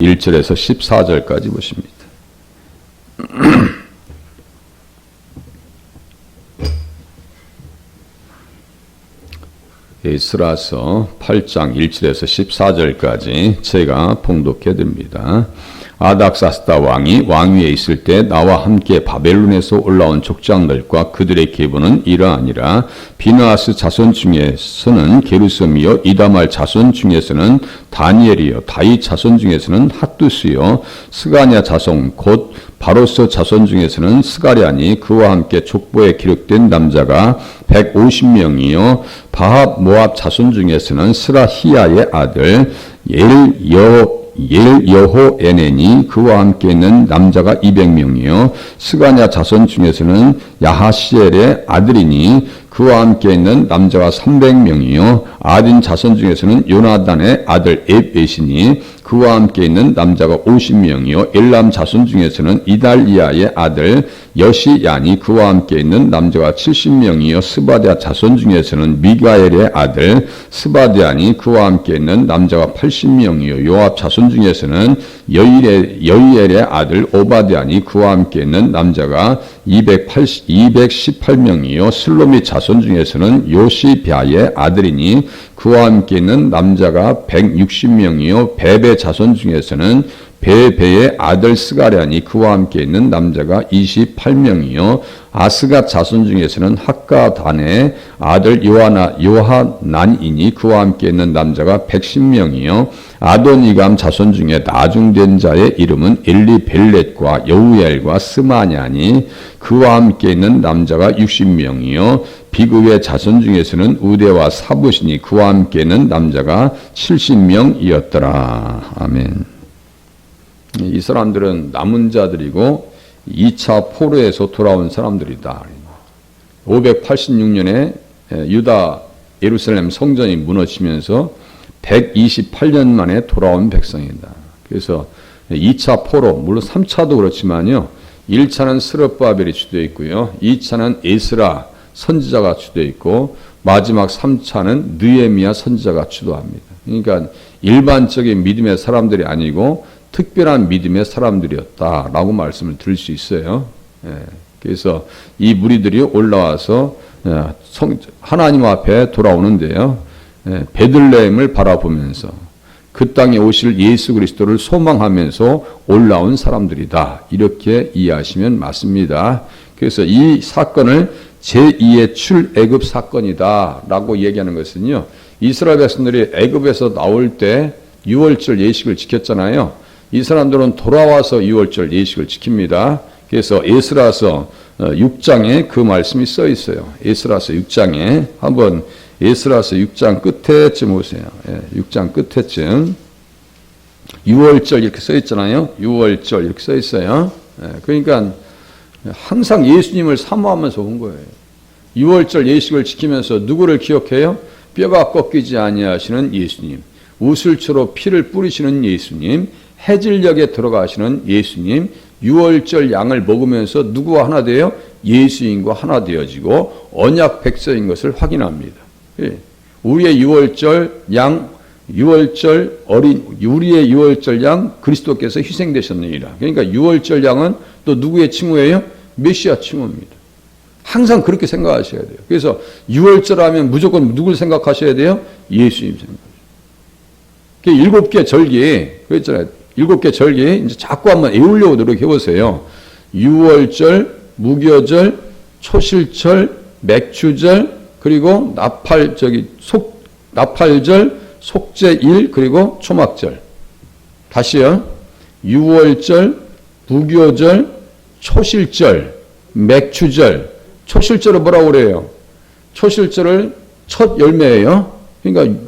1절에서 14절까지 보십니다. 에스라서 8장 1절에서 14절까지 제가 봉독해 드립니다. 아닥사스다 왕이 왕위에 있을 때 나와 함께 바벨론에서 올라온 족장들과 그들의 계보는 이러하니라. 비느하스 자손 중에서는 게르솜이요, 이다말 자손 중에서는 다니엘이요, 다윗 자손 중에서는 핫두스요, 스가냐 자손 곧 바로스 자손 중에서는 스가랴니 그와 함께 족보에 기록된 남자가 150명이요 바합 모압 자손 중에서는 스라히야의 아들 여호에넨이 그와 함께 있는 남자가 200명이요 스가냐 자손 중에서는 야하시엘의 아들이니 그와 함께 있는 남자가 300명이요 아딘 자손 중에서는 요나단의 아들 에벳이니 그와 함께 있는 남자가 50명이요 엘람 자손 중에서는 이달리아의 아들 여시야니 그와 함께 있는 남자가 70명이요 스바랴 자손 중에서는 미가엘의 아들 스바랴니 그와 함께 있는 남자가 80명이요 요압 자손 중에서는 여이엘의 아들 오바댜니 그와 함께 있는 남자가 218명이요 슬로미 자손 중에서는 요시비아의 아들이니 그와 함께 있는 남자가 160명이요 베베 자손 중에서는 베베의 아들 스가랴니 그와 함께 있는 남자가 28명이요 아스가 자손 중에서는 학가단의 아들 요하난이니 그와 함께 있는 남자가 110명이요 아도니감 자손 중에 나중된 자의 이름은 엘리벨렛과 여우엘과 스마냐니 그와 함께 있는 남자가 60명이요 비그의 자손 중에서는 우데와 사부시니 그와 함께 있는 남자가 70명이었더라. 아멘. 이 사람들은 남은 자들이고 2차 포로에서 돌아온 사람들이다. 586년에 유다 예루살렘 성전이 무너지면서 128년 만에 돌아온 백성이다. 그래서 2차 포로, 물론 3차도 그렇지만요. 1차는 스룹바벨이 주도해 있고요. 2차는 에스라 선지자가 주도해 있고 마지막 3차는 느헤미야 선지자가 주도합니다. 그러니까 일반적인 믿음의 사람들이 아니고 특별한 믿음의 사람들이었다라고 말씀을 드릴 수 있어요. 그래서 이 무리들이 올라와서 하나님 앞에 돌아오는데요. 베들레헴을 바라보면서 그 땅에 오실 예수 그리스도를 소망하면서 올라온 사람들이다. 이렇게 이해하시면 맞습니다. 그래서 이 사건을 제2의 출애굽 사건이다 라고 얘기하는 것은요. 이스라엘 백성들이 애굽에서 나올 때 유월절 예식을 지켰잖아요. 이 사람들은 돌아와서 유월절 예식을 지킵니다. 그래서 에스라서 6장에 그 말씀이 써 있어요. 에스라서 6장에 한번 에스라서 6장 끝에쯤 오세요. 6장 끝에쯤 유월절 이렇게 써 있잖아요. 유월절 이렇게 써 있어요. 그러니까 항상 예수님을 사모하면서 온 거예요. 유월절 예식을 지키면서 누구를 기억해요? 뼈가 꺾이지 아니하시는 예수님, 우슬초로 피를 뿌리시는 예수님, 해질녘에 들어가시는 예수님, 유월절 양을 먹으면서 누구와 하나 돼요? 예수님과 하나 되어지고 언약 백성인 것을 확인합니다. 우리의 유월절 양, 우리의 유월절 양 그리스도께서 희생되셨느니라. 그러니까 유월절 양은 또 누구의 칭호예요? 메시아 칭호입니다. 항상 그렇게 생각하셔야 돼요. 그래서 유월절 하면 무조건 누굴 생각하셔야 돼요? 예수님 생각하셔야 돼요. 7개 절기, 그랬잖아요. 7개 절기, 이제 자꾸 한번 외우려고 노력해 보세요. 유월절, 무교절, 초실절, 맥주절, 그리고 나팔절, 속죄일, 그리고 초막절. 다시요. 유월절, 무교절, 초실절, 맥주절. 초실절을 뭐라고 그래요? 초실절을 첫 열매예요. 그러니까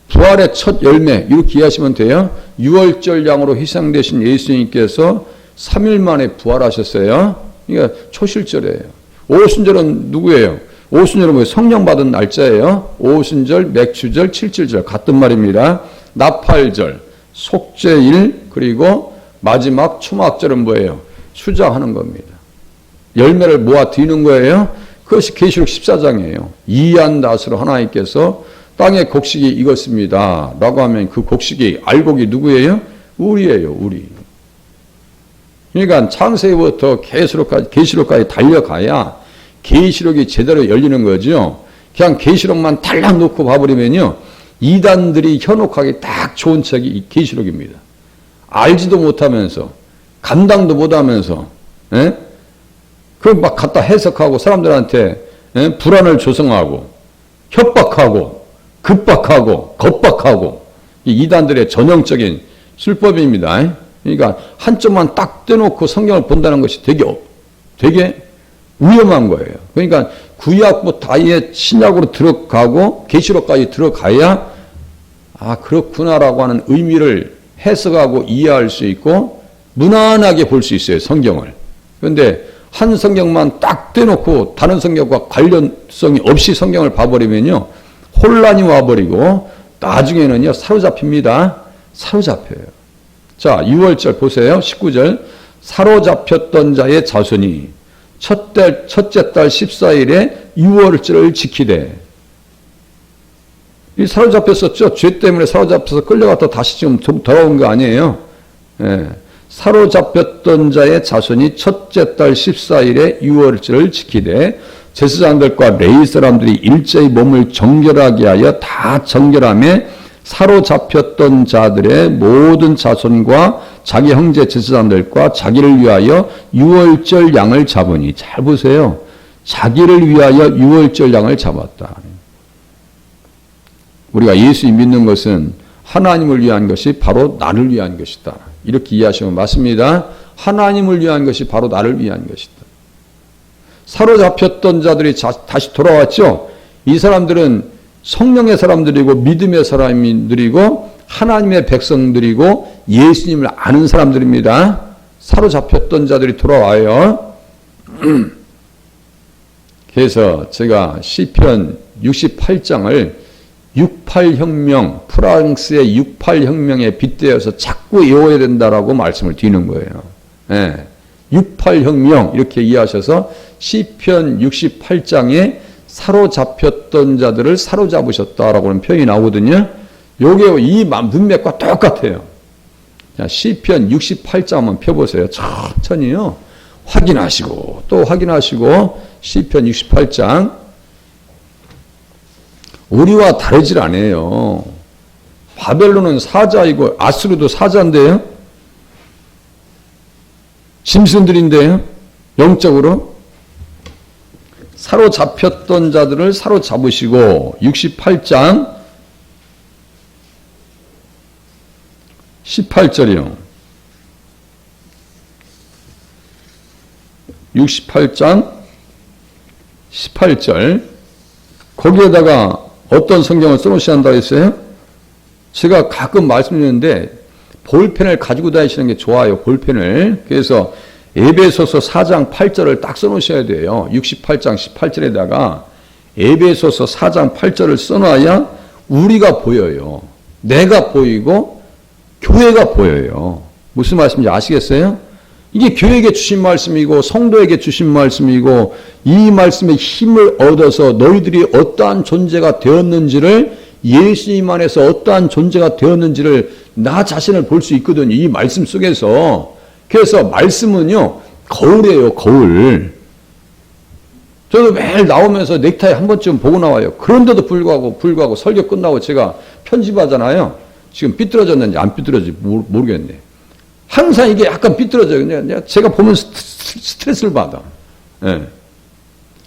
부활의 첫 열매 이렇게 이해하시면 돼요. 유월절 양으로 희생되신 예수님께서 3일 만에 부활하셨어요. 그러니까 초실절이에요. 오순절은 누구예요? 오순절은 뭐예요? 성령 받은 날짜예요. 오순절, 맥주절, 칠칠절 같은 말입니다. 나팔절, 속죄일, 그리고 마지막 초막절은 뭐예요? 수장하는 겁니다. 열매를 모아 드리는 거예요. 그것이 계시록 14장이에요. 이안다스로 하나님께서 땅의 곡식이 익었습니다 라고 하면 그 곡식이 알곡이 누구예요? 우리예요, 우리. 그러니까 창세기부터 계시록까지 달려가야 계시록이 제대로 열리는 거죠. 그냥 계시록만 달랑 놓고 봐버리면요, 이단들이 현혹하기 딱 좋은 책이 이 계시록입니다. 알지도 못하면서, 감당도 못하면서, 예? 그걸 막 갖다 해석하고 사람들한테 예? 불안을 조성하고 협박하고 급박하고 겁박하고 이 이단들의 전형적인 술법입니다. 그러니까 한쪽만 딱 떼놓고 성경을 본다는 것이 되게 위험한 거예요. 그러니까 구약부터 아예 신약으로 들어가고 계시록까지 들어가야 아 그렇구나라고 하는 의미를 해석하고 이해할 수 있고 무난하게 볼 수 있어요, 성경을. 그런데 한 성경만 딱 떼놓고 다른 성경과 관련성이 없이 성경을 봐버리면요, 혼란이 와버리고 나중에는요, 사로잡힙니다. 사로잡혀요. 자, 6월절 보세요. 19절. 사로잡혔던 자의 자손이 첫째 달 14일에 6월절을 지키되. 이 사로잡혔었죠. 죄 때문에 사로잡혀서 끌려갔다 다시 지금 돌아온 거 아니에요. 예. 사로잡혔던 자의 자손이 첫째 달 14일에 6월절을 지키되 제사장들과 레위 사람들이 일제히 몸을 정결하게 하여 다 정결함에 사로잡혔던 자들의 모든 자손과 자기 형제 제사장들과 자기를 위하여 6월절 양을 잡으니. 잘 보세요. 자기를 위하여 6월절 양을 잡았다. 우리가 예수 믿는 것은 하나님을 위한 것이 바로 나를 위한 것이다. 이렇게 이해하시면 맞습니다. 하나님을 위한 것이 바로 나를 위한 것이다. 사로잡혔던 자들이 다시 돌아왔죠. 이 사람들은 성령의 사람들이고 믿음의 사람들이고 하나님의 백성들이고 예수님을 아는 사람들입니다. 사로잡혔던 자들이 돌아와요. 그래서 제가 시편 68장을 68혁명, 프랑스의 68혁명에 빗대어서 자꾸 외워야 된다라고 말씀을 드리는 거예요. 예. 68혁명 이렇게 이해하셔서 시편 68장에 사로잡혔던 자들을 사로잡으셨다라고 하는 표현이 나오거든요. 요게 이 문맥과 똑같아요. 자, 시편 68장 한번 펴보세요. 천천히요. 확인하시고 또 확인하시고 시편 68장 우리와 다르질 않아요. 바벨론은 사자이고 아수르도 사자인데요. 짐승들인데요. 영적으로. 사로잡혔던 자들을 사로잡으시고 68장 18절이요. 68장 18절 거기에다가 어떤 성경을 써놓으셔야 한다고 했어요? 제가 가끔 말씀드리는데 볼펜을 가지고 다니시는 게 좋아요. 볼펜을. 그래서 에베소서 4장 8절을 딱 써놓으셔야 돼요. 68장 18절에다가 에베소서 4장 8절을 써놔야 우리가 보여요. 내가 보이고 교회가 보여요. 무슨 말씀인지 아시겠어요? 이게 교회에게 주신 말씀이고 성도에게 주신 말씀이고 이 말씀의 힘을 얻어서 너희들이 어떠한 존재가 되었는지를 예수님 안에서 어떠한 존재가 되었는지를 나 자신을 볼 수 있거든요. 이 말씀 속에서. 그래서 말씀은요. 거울이에요. 거울. 저도 매일 나오면서 넥타이 한 번쯤 보고 나와요. 그런데도 불구하고 설교 끝나고 제가 편집하잖아요. 지금 삐뚤어졌는지 안 삐뚤어졌는지 모르겠네. 항상 이게 약간 삐뚤어져요. 그냥 제가 보면 스트레스를 받아. 예.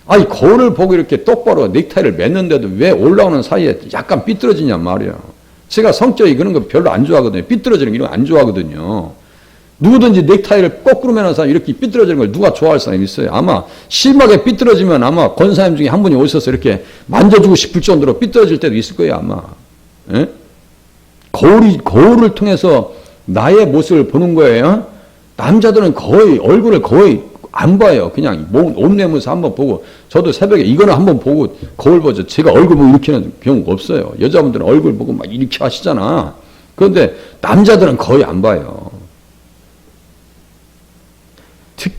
아니, 거울을 보고 이렇게 똑바로 넥타이를 맸는데도 왜 올라오는 사이에 약간 삐뚤어지냔 말이야. 제가 성격이 그런 거 별로 안 좋아하거든요. 삐뚤어지는 거 이런 거 안 좋아하거든요. 누구든지 넥타이를 거꾸로 매는 사람 이렇게 삐뚤어지는 걸 누가 좋아할 사람이 있어요. 아마 심하게 삐뚤어지면 아마 권사님 중에 한 분이 오셔서 이렇게 만져주고 싶을 정도로 삐뚤어질 때도 있을 거예요. 아마. 예? 거울을 통해서 나의 모습을 보는 거예요. 남자들은 거의 얼굴을 거의 안 봐요. 그냥 옷 내면서 한번 보고 저도 새벽에 이거는 한번 보고 거울 보죠. 제가 얼굴 보고 이렇게 하는 경우가 없어요. 여자분들은 얼굴 보고 막 이렇게 하시잖아. 그런데 남자들은 거의 안 봐요.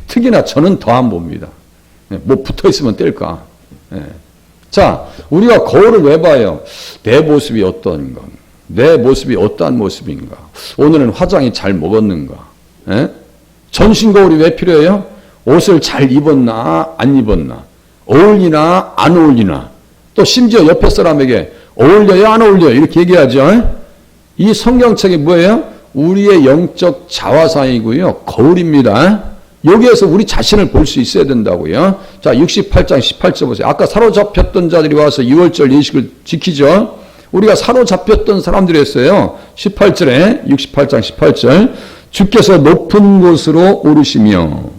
특히나 저는 더 안 봅니다. 뭐 붙어 있으면 뗄까. 자, 우리가 거울을 왜 봐요? 내 모습이 어떤가. 내 모습이 어떠한 모습인가? 오늘은 화장이 잘 먹었는가? 에? 전신 거울이 왜 필요해요? 옷을 잘 입었나 안 입었나? 어울리나 안 어울리나? 또 심지어 옆에 사람에게 어울려요 안 어울려요? 이렇게 얘기하죠. 에? 이 성경책이 뭐예요? 우리의 영적 자화상이고요. 거울입니다. 여기에서 우리 자신을 볼 수 있어야 된다고요. 자, 68장 18절 보세요. 아까 사로잡혔던 자들이 와서 6월절 예식을 지키죠. 우리가 사로잡혔던 사람들이었어요. 18절에 68장 18절 주께서 높은 곳으로 오르시며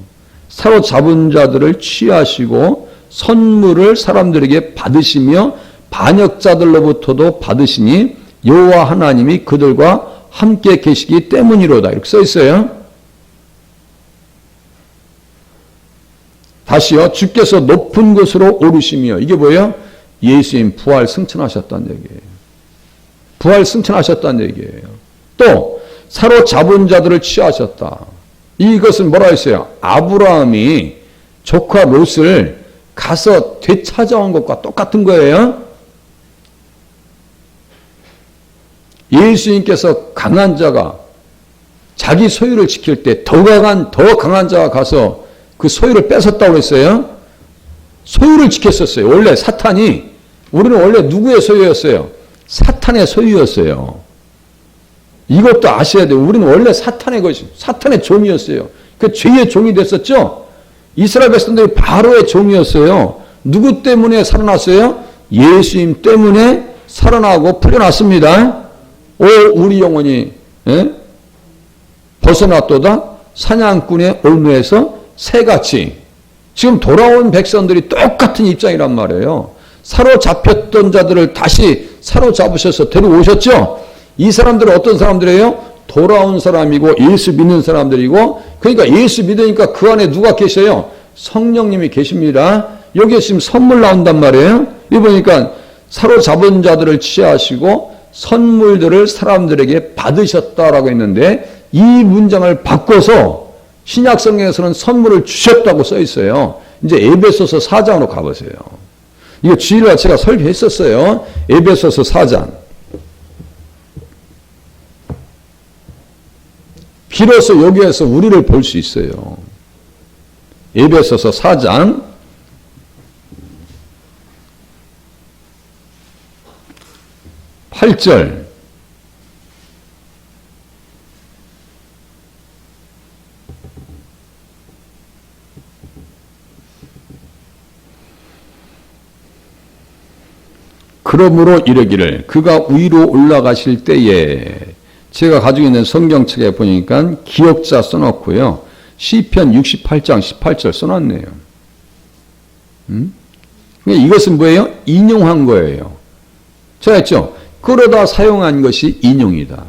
사로잡은 자들을 취하시고 선물을 사람들에게 받으시며 반역자들로부터도 받으시니 여호와 하나님이 그들과 함께 계시기 때문이로다. 이렇게 써 있어요. 다시요. 주께서 높은 곳으로 오르시며 이게 뭐예요? 예수님 부활 승천하셨다는 얘기예요. 부활 승천하셨다는 얘기예요. 또 사로잡은 자들을 취하셨다. 이것은 뭐라 했어요? 아브라함이 조카 롯을 가서 되찾아온 것과 똑같은 거예요. 예수님께서 강한 자가 자기 소유를 지킬 때 더 강한 자가 가서 그 소유를 뺏었다고 했어요. 소유를 지켰었어요. 원래 사탄이, 우리는 원래 누구의 소유였어요? 사탄의 소유였어요. 이것도 아셔야 돼요. 우리는 원래 사탄의 것이, 사탄의 종이었어요. 그 죄의 종이 됐었죠? 이스라엘 백성들이 바로의 종이었어요. 누구 때문에 살아났어요? 예수님 때문에 살아나고 풀려났습니다. 오, 우리 영혼이 벗어났도다 사냥꾼의 올무에서 새같이. 지금 돌아온 백성들이 똑같은 입장이란 말이에요. 사로잡혔던 자들을 다시 사로잡으셔서 데려오셨죠. 이 사람들은 어떤 사람들이에요? 돌아온 사람이고 예수 믿는 사람들이고, 그러니까 예수 믿으니까 그 안에 누가 계셔요? 성령님이 계십니다. 여기에 지금 선물 나온단 말이에요. 이 보니까 사로잡은 자들을 취하시고 선물들을 사람들에게 받으셨다라고 했는데, 이 문장을 바꿔서 신약 성경에서는 선물을 주셨다고 써 있어요. 이제 에베소서 4장으로 가보세요. 이거 주일날 제가 설교했었어요. 에베소서 4장. 비로소 여기에서 우리를 볼 수 있어요. 에베소서 4장 8절. 그러므로 이르기를 그가 위로 올라가실 때에, 제가 가지고 있는 성경책에 보니까 기억자 써놓고요. 시편 68장 18절 써놨네요. 이것은 뭐예요? 인용한 거예요. 제가 했죠. 끌어다 사용한 것이 인용이다.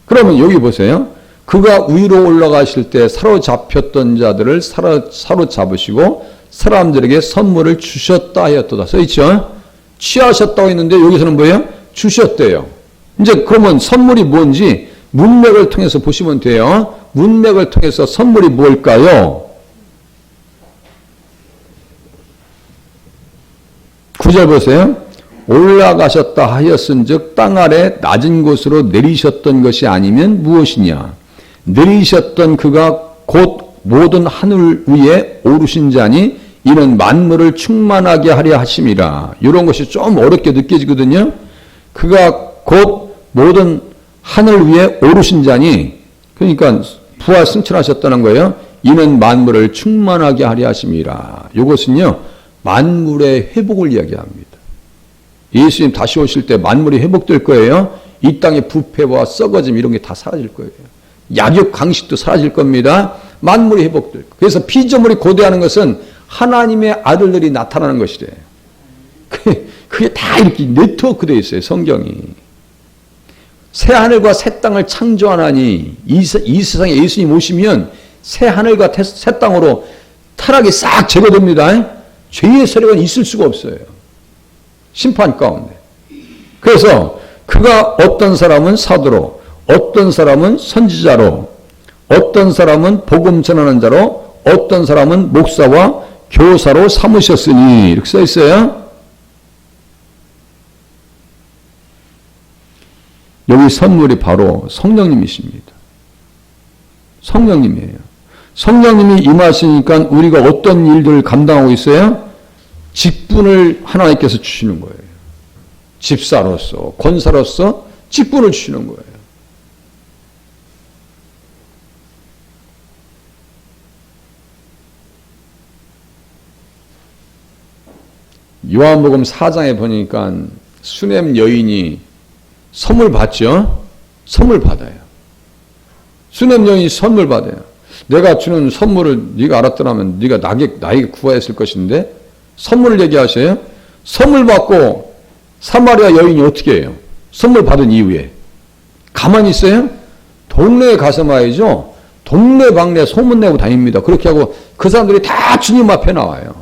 그러면 여기 보세요. 그가 위로 올라가실 때 사로잡혔던 자들을 사로잡으시고 사람들에게 선물을 주셨다 하였도다. 써있죠. 취하셨다고 했는데 여기서는 뭐예요? 주셨대요. 이제 그러면 선물이 뭔지 문맥을 통해서 보시면 돼요. 문맥을 통해서 선물이 뭘까요? 9절 보세요. 올라가셨다 하였은즉 땅 아래 낮은 곳으로 내리셨던 것이 아니면 무엇이냐? 내리셨던 그가 곧 모든 하늘 위에 오르신 자니 이는 만물을 충만하게 하려 하심이라. 이런 것이 좀 어렵게 느껴지거든요. 그가 곧 모든 하늘 위에 오르신 자니, 그러니까 부활 승천하셨다는 거예요. 이는 만물을 충만하게 하려 하심이라. 이것은요, 만물의 회복을 이야기합니다. 예수님 다시 오실 때 만물이 회복될 거예요. 이 땅의 부패와 썩어짐 이런 게 다 사라질 거예요. 약육 강식도 사라질 겁니다. 만물이 회복될 거예요. 그래서 피조물이 고대하는 것은 하나님의 아들들이 나타나는 것이래. 그게 다 이렇게 네트워크되어 있어요. 성경이. 새 하늘과 새 땅을 창조하나니, 이 세상에 예수님 오시면 새 하늘과 새 땅으로 타락이 싹 제거됩니다. 죄의 세력은 있을 수가 없어요. 심판 가운데. 그래서 그가 어떤 사람은 사도로, 어떤 사람은 선지자로, 어떤 사람은 복음 전하는 자로, 어떤 사람은 목사와 교사로 삼으셨으니, 이렇게 써 있어요. 여기 선물이 바로 성령님이십니다. 성령님이에요. 성령님이 임하시니까 우리가 어떤 일들을 감당하고 있어요? 직분을 하나님께서 주시는 거예요. 집사로서, 권사로서 직분을 주시는 거예요. 요한복음 4장에 보니까 수냄 여인이 선물 받죠? 선물 받아요. 수냄 여인이 선물 받아요. 내가 주는 선물을 네가 알았더라면 네가 나에게 구하였을 것인데 선물을 얘기하셔요. 선물 받고 사마리아 여인이 어떻게 해요? 선물 받은 이후에 가만히 있어요? 동네에 가서 말이죠. 동네방네 소문내고 다닙니다. 그렇게 하고 그 사람들이 다 주님 앞에 나와요.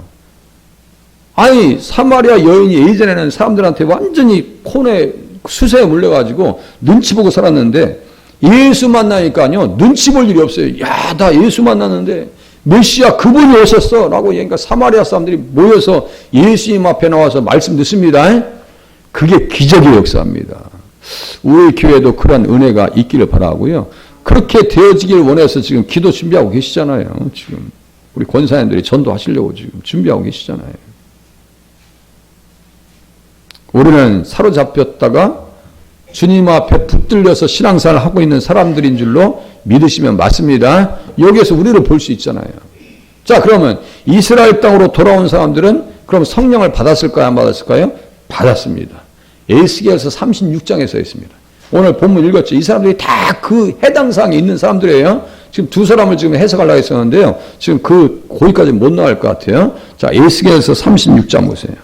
아니 사마리아 여인이 예전에는 사람들한테 완전히 콘에 수세에 물려가지고 눈치 보고 살았는데 예수 만나니까요 눈치 볼 일이 없어요. 야, 나 예수 만났는데 메시아 그분이 오셨어 라고 얘기하니까 사마리아 사람들이 모여서 예수님 앞에 나와서 말씀 듣습니다. 그게 기적의 역사입니다. 우리 교회도 그런 은혜가 있기를 바라고요. 그렇게 되어지길 원해서 지금 기도 준비하고 계시잖아요. 지금 우리 권사님들이 전도하시려고 지금 준비하고 계시잖아요. 우리는 사로잡혔다가 주님 앞에 붙들려서 신앙생활을 하고 있는 사람들인 줄로 믿으시면 맞습니다. 여기에서 우리를 볼 수 있잖아요. 자, 그러면 이스라엘 땅으로 돌아온 사람들은 그럼 성령을 받았을까요? 안 받았을까요? 받았습니다. 에스겔서 36장에 써 있습니다. 오늘 본문 읽었죠. 이 사람들이 다 그 해당 사항에 있는 사람들이에요. 지금 두 사람을 지금 해석하려고 했었는데요. 지금 거기까지 못 나갈 것 같아요. 자, 에스겔서 36장 보세요.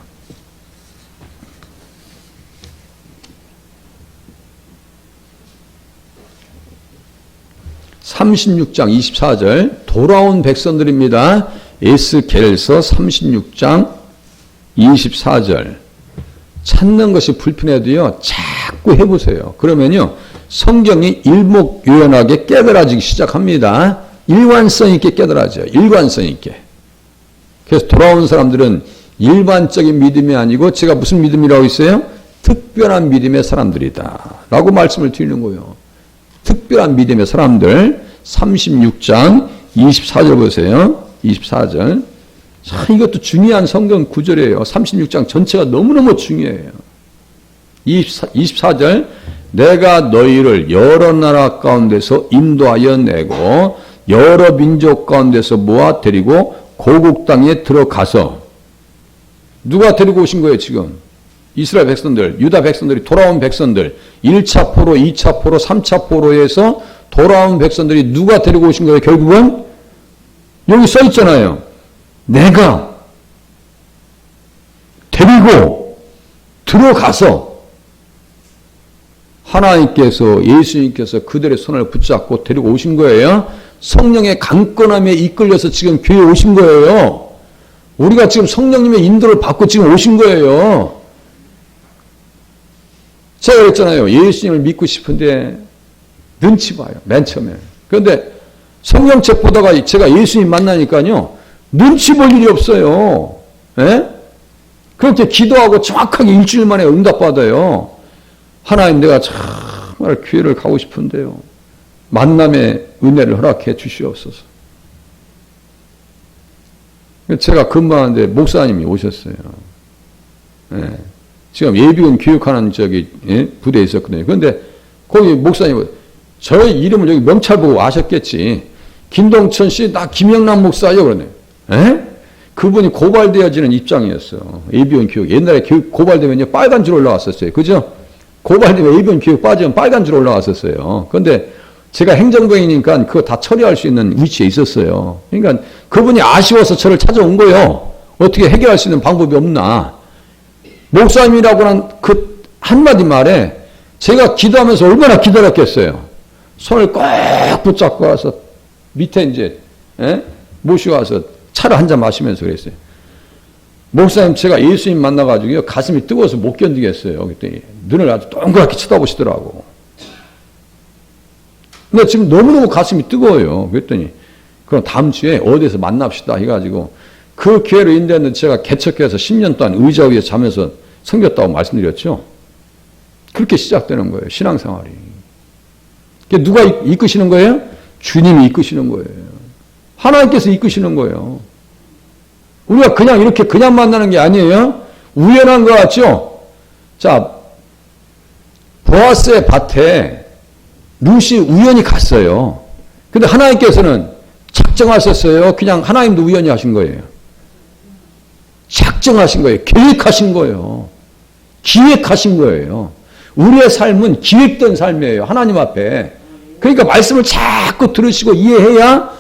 36장 24절 돌아온 백성들입니다. 에스겔서 36장 24절 찾는 것이 불편해도요 자꾸 해보세요. 그러면요 성경이 일목요연하게 깨달아지기 시작합니다. 일관성 있게 깨달아져요. 일관성 있게. 그래서 돌아온 사람들은 일반적인 믿음이 아니고 제가 무슨 믿음이라고 있어요? 특별한 믿음의 사람들이다 라고 말씀을 드리는 거예요. 특별한 믿음의 사람들 36장 24절 보세요. 24절. 자, 이것도 중요한 성경 구절이에요. 36장 전체가 너무너무 중요해요. 24절 내가 너희를 여러 나라 가운데서 인도하여 내고 여러 민족 가운데서 모아 데리고 고국 땅에 들어가서 누가 데리고 오신 거예요 지금? 이스라엘 백성들, 유다 백성들이 돌아온 백성들 1차 포로, 2차 포로, 3차 포로에서 돌아온 백성들이 누가 데리고 오신 거예요? 결국은 여기 써 있잖아요. 내가 데리고 들어가서 하나님께서 예수님께서 그들의 손을 붙잡고 데리고 오신 거예요. 성령의 강건함에 이끌려서 지금 교회에 오신 거예요. 우리가 지금 성령님의 인도를 받고 지금 오신 거예요. 제가 그랬잖아요. 예수님을 믿고 싶은데 눈치 봐요. 맨 처음에. 그런데 성경책 보다가 제가 예수님 만나니까요. 눈치 볼 일이 없어요. 예? 그렇게 기도하고 정확하게 일주일 만에 응답받아요. 하나님 내가 정말 교회를 가고 싶은데요. 만남의 은혜를 허락해 주시옵소서. 제가 근무하는데 목사님이 오셨어요. 예. 지금 예비군 교육하는 부대에 있었거든요. 그런데 거기 목사님, 저의 이름을 여기 명찰 보고 아셨겠지. 김동천 씨, 나 김영남 목사요. 그러네. 에? 그분이 고발되어지는 입장이었어. 예비군 교육. 옛날에 교육 고발되면요, 빨간 줄 올라왔었어요. 그죠? 고발되면 예비군 교육 빠지면 빨간 줄 올라왔었어요. 그런데 제가 행정병이니까 그거 다 처리할 수 있는 위치에 있었어요. 그러니까 그분이 아쉬워서 저를 찾아온 거예요. 어떻게 해결할 수 있는 방법이 없나. 목사님이라고 하는 그 한마디 말에 제가 기도하면서 얼마나 기다렸겠어요. 손을 꼭 붙잡고 와서 밑에 이제 모시고 와서 차를 한잔 마시면서 그랬어요. 목사님 제가 예수님 만나가지고 가슴이 뜨거워서 못 견디겠어요. 그랬더니 눈을 아주 동그랗게 쳐다보시더라고. 근데 지금 너무너무 가슴이 뜨거워요. 그랬더니 그럼 다음 주에 어디에서 만납시다 해가지고 그 기회로 인도했는데 제가 개척해서 10년 동안 의자 위에 자면서 섬겼다고 말씀드렸죠. 그렇게 시작되는 거예요. 신앙생활이. 누가 이끄시는 거예요? 주님이 이끄시는 거예요. 하나님께서 이끄시는 거예요. 우리가 그냥 이렇게 그냥 만나는 게 아니에요. 우연한 것 같죠? 자, 보아스의 밭에 룻이 우연히 갔어요. 근데 하나님께서는 작정하셨어요? 그냥 하나님도 우연히 하신 거예요? 작정하신 거예요. 계획하신 거예요. 기획하신 거예요. 우리의 삶은 기획된 삶이에요. 하나님 앞에. 그러니까 말씀을 자꾸 들으시고 이해해야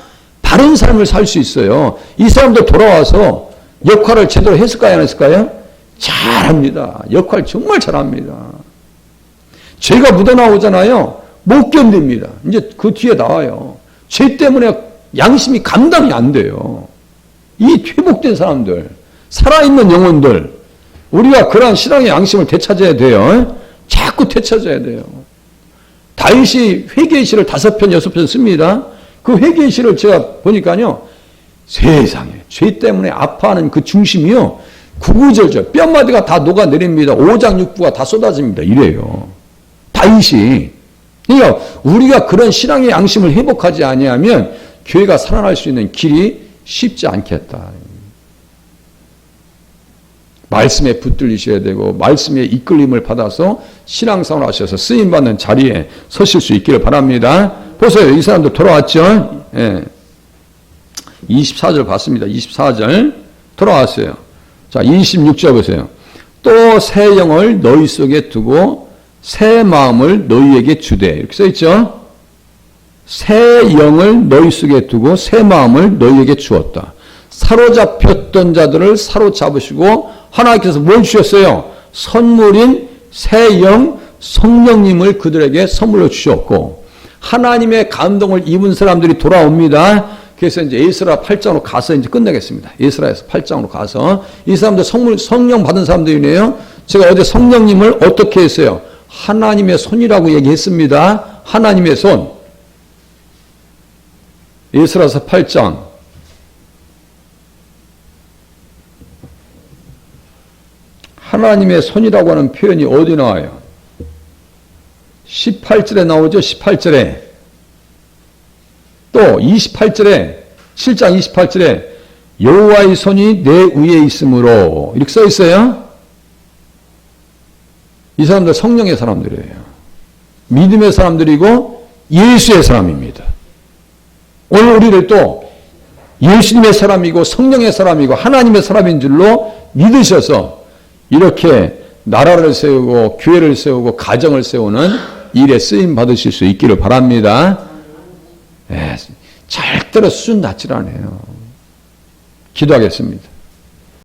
바른 삶을 살 수 있어요. 이 사람도 돌아와서 역할을 제대로 했을까요? 안 했을까요? 잘합니다. 역할 정말 잘합니다. 죄가 묻어나오잖아요. 못 견딥니다. 이제 그 뒤에 나와요. 죄 때문에 양심이 감당이 안 돼요. 이 회복된 사람들, 살아있는 영혼들, 우리가 그러한 신앙의 양심을 되찾아야 돼요. 자꾸 되찾아야 돼요. 다윗이 회개의 시를 5편, 6편 씁니다. 그 회개의 시를 제가 보니까요. 세상에 죄 때문에 아파하는 그 중심이요. 구구절절 뼈마디가 다 녹아내립니다. 오장육부가 다 쏟아집니다. 이래요. 다윗이. 그러니까 우리가 그런 신앙의 양심을 회복하지 아니하면 교회가 살아날 수 있는 길이 쉽지 않겠다. 말씀에 붙들리셔야 되고 말씀의 이끌림을 받아서 신앙생활 하셔서 쓰임받는 자리에 서실 수 있기를 바랍니다. 보세요. 이 사람도 돌아왔죠. 예. 24절 봤습니다. 24절 돌아왔어요. 자, 26절 보세요. 또 새 영을 너희 속에 두고 새 마음을 너희에게 주되 이렇게 써있죠. 새 영을 너희 속에 두고 새 마음을 너희에게 주었다. 사로잡혔던 자들을 사로잡으시고 하나님께서 뭘 주셨어요? 선물인 새 영 성령님을 그들에게 선물로 주셨고 하나님의 감동을 입은 사람들이 돌아옵니다. 그래서 이제 에스라 8장으로 가서 이제 끝내겠습니다. 에스라에서 8장으로 가서 이 사람들 성령 받은 사람들이네요. 제가 어제 성령님을 어떻게 했어요? 하나님의 손이라고 얘기했습니다. 하나님의 손. 에스라서 8장. 하나님의 손이라고 하는 표현이 어디 나와요? 18절에 나오죠. 18절에. 또 28절에 7장 28절에 여호와의 손이 내 위에 있으므로 이렇게 써 있어요. 이 사람들 성령의 사람들이에요. 믿음의 사람들이고 예수의 사람입니다. 오늘 우리를 또 예수님의 사람이고 성령의 사람이고 하나님의 사람인 줄로 믿으셔서 이렇게 나라를 세우고 교회를 세우고 가정을 세우는 일에 쓰임 받으실 수 있기를 바랍니다. 네, 절대로 수준 낮질 않아요. 기도하겠습니다.